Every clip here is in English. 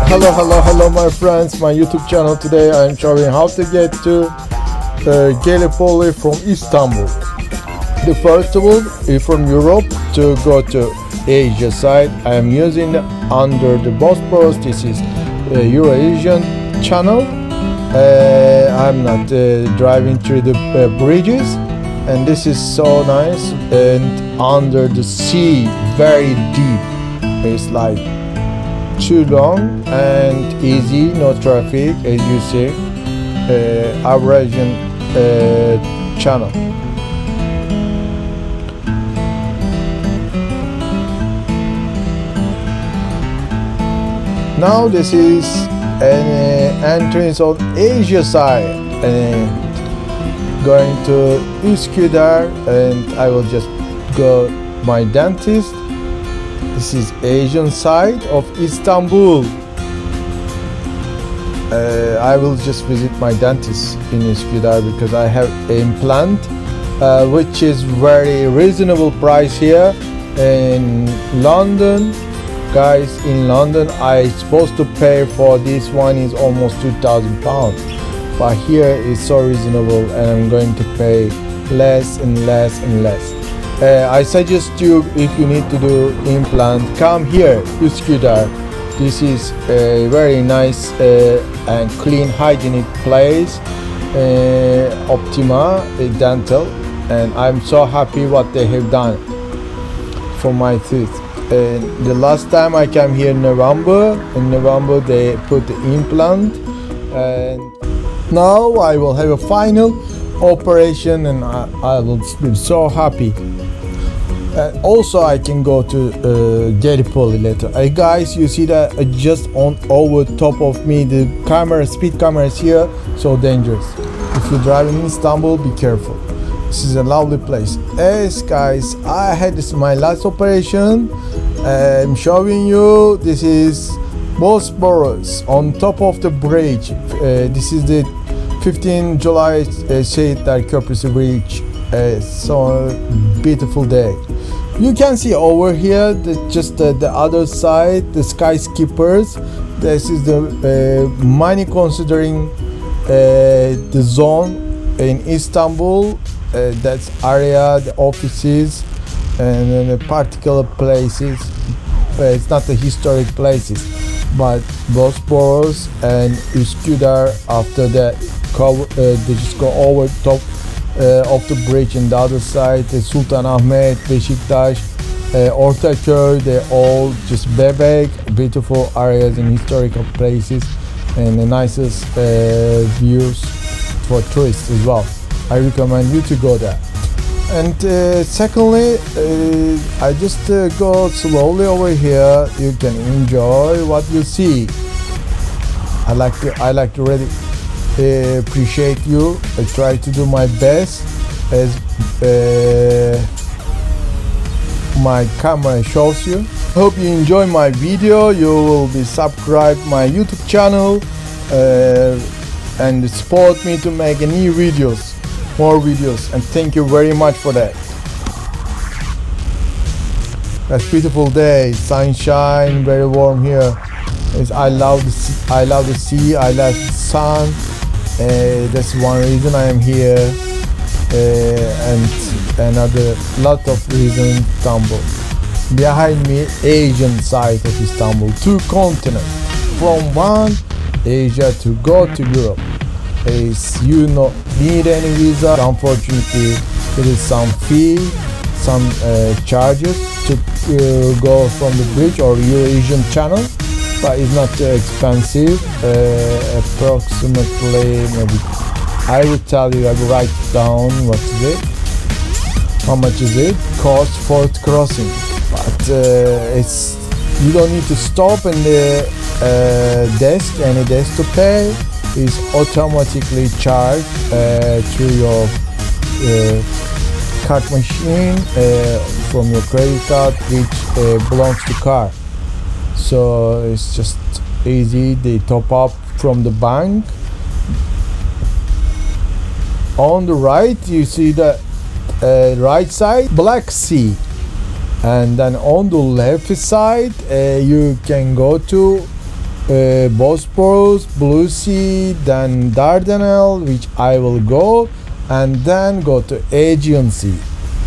Hello my friends, my YouTube channel. Today I am showing how to get to Gallipoli from Istanbul. The first of all, if from Europe to go to Asia side, I am using under the Bosporus. This is Eurasian channel. I'm not driving through the bridges, and this is so nice, and under the sea, very deep. It's like too long and easy, no traffic, as you see. Eurasian channel. Now this is an entrance on Asia side, and going to Üsküdar, and I will just go my dentist. This is Asian side of Istanbul. I will just visit my dentist in Üsküdar because I have implant, which is very reasonable price here in London. Guys, in London I supposed to pay for this one is almost £2,000, but here it's so reasonable, and I'm going to pay less and less and less. I suggest you, if you need to do implant, come here, Üsküdar. This is a very nice and clean, hygienic place, Optima Dental, and I'm so happy what they have done for my teeth. The last time I came here in November they put the implant, and now I will have a final operation, and I will be so happy. Also I can go to Gallipoli later. Guys, you see that just on over top of me, the camera, speed camera is here, so dangerous. If you're driving in Istanbul, be careful. This is a lovely place. Yes guys, I had this my last operation. I'm showing you, this is Bosporus on top of the bridge. This is the 15 July Şehitler Köprüsü bridge. So beautiful day. You can see over here just the other side, the skyscrapers. This is the money considering the zone in Istanbul. That's area, the offices, and then the particular places. It's not the historic places, but Bosporus and Üsküdar. After that, they just go over top of the bridge, and the other side, the Sultanahmet, Beşiktaş, Ortaköy. They're all just Bebek, beautiful areas and historical places, and the nicest views for tourists as well. I recommend you to go there. And secondly, I just go slowly over here. You can enjoy what you see. I like to really appreciate you. I try to do my best as my camera shows you. Hope you enjoy my video. You will be subscribe my YouTube channel and support me to make new videos. More videos, and thank you very much for that. That's beautiful day, sunshine, very warm here. I love the sea, I love the sun. That's one reason I am here, and another lot of reasons. Istanbul. Behind me, Asian side of Istanbul, two continents. From one Asia to go to Europe. You not need any visa. Unfortunately, there is some fee, some charges to go from the bridge or Eurasian channel, but it's not too expensive. Approximately, maybe I will tell you. I will write down what is it, how much is it cost for crossing. But it's, you don't need to stop in the any desk to pay. Is automatically charged through your card machine from your credit card, which belongs to car. So it's just easy. They top up from the bank. On the right, you see the right side, Black Sea, and then on the left side you can go to Bosporus, Blue Sea, then Dardanelle, which I will go, and then go to Aegean Sea.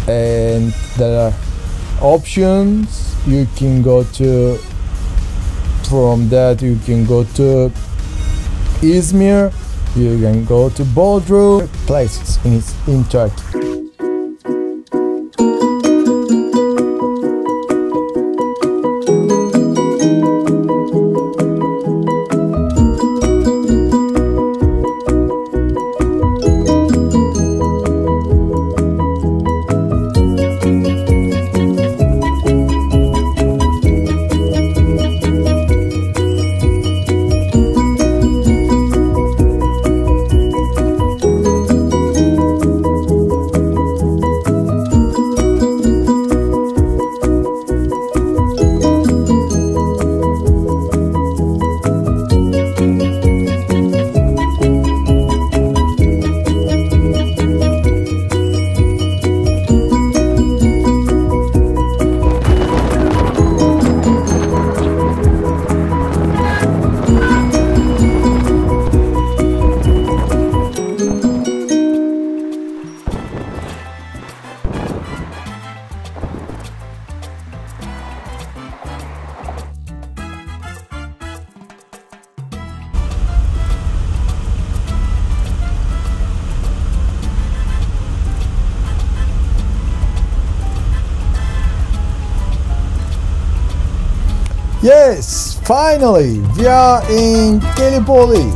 And there are options. You can go to, from that you can go to Izmir, you can go to Bodrum, places in Turkey. Yes, finally we are in Gallipoli.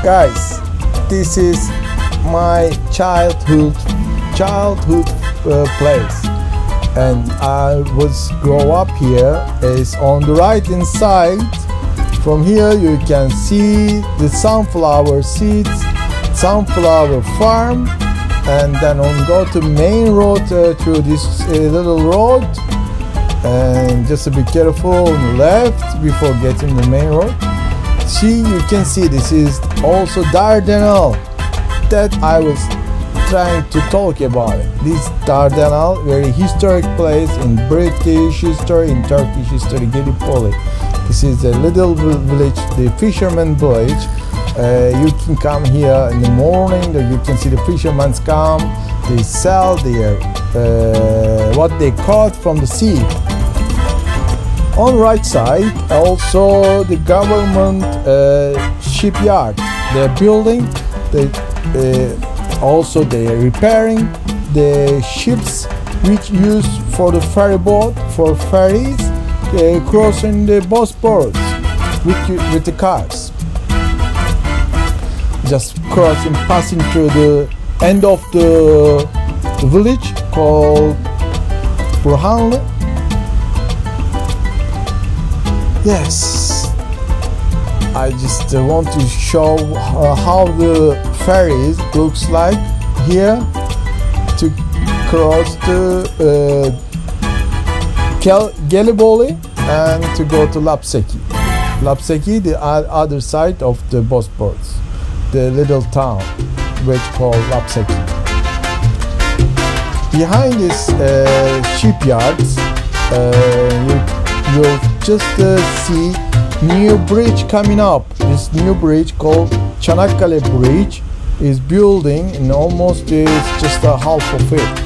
Guys, this is my childhood place, and I was grow up here. Is on the right hand side. From here you can see the sunflower seeds, sunflower farm, and then on go to main road through this little road. And just to be careful on the left before getting the main road. See, you can see this is also Dardanelle that I was trying to talk about it. This Dardanelle, very historic place in British history, in Turkish history, Gallipoli. This is a little village, the fisherman village. You can come here in the morning, you can see the fishermen come, they sell their what they caught from the sea. On right side, also the government shipyard. They're building. Also they are repairing the ships which used for the ferry boat, for ferries crossing the Bosporus with the cars. Just crossing, passing through the end of the village called Burhanlı. Yes, I just want to show how the ferries looks like here to cross the Gallipoli and to go to Lapseki. Lapseki, the other side of the Bosporus, the little town which called Lapseki. Behind this shipyards, you'll just see new bridge coming up. This new bridge called Çanakkale Bridge is building, and almost is just a half of it.